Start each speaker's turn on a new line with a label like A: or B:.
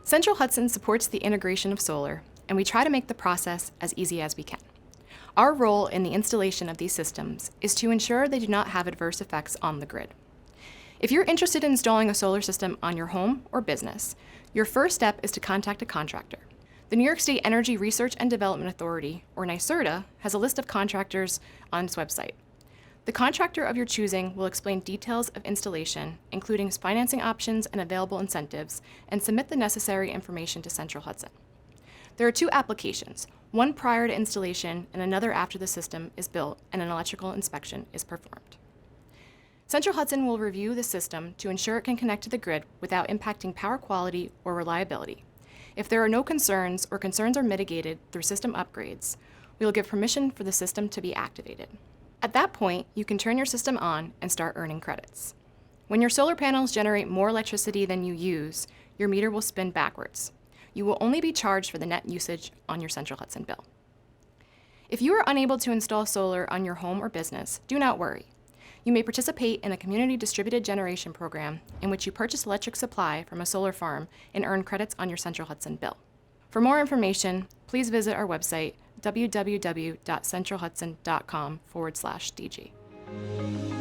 A: Central Hudson supports the integration of solar, and we try to make the process as easy as we can. Our role in the installation of these systems is to ensure they do not have adverse effects on the grid. If you're interested in installing a solar system on your home or business, your first step is to contact a contractor. The New York State Energy Research and Development Authority, or NYSERDA, has a list of contractors on its website. The contractor of your choosing will explain details of installation, including financing options and available incentives, and submit the necessary information to Central Hudson. There are two applications, one prior to installation and another after the system is built and an electrical inspection is performed. Central Hudson will review the system to ensure it can connect to the grid without impacting power quality or reliability. If there are no concerns or concerns are mitigated through system upgrades, we will give permission for the system to be activated. At that point, you can turn your system on and start earning credits. When your solar panels generate more electricity than you use, your meter will spin backwards. You will only be charged for the net usage on your Central Hudson bill. If you are unable to install solar on your home or business, do not worry. You may participate in a community distributed generation program in which you purchase electric supply from a solar farm and earn credits on your Central Hudson bill. For more information, please visit our website, www.centralhudson.com/DG.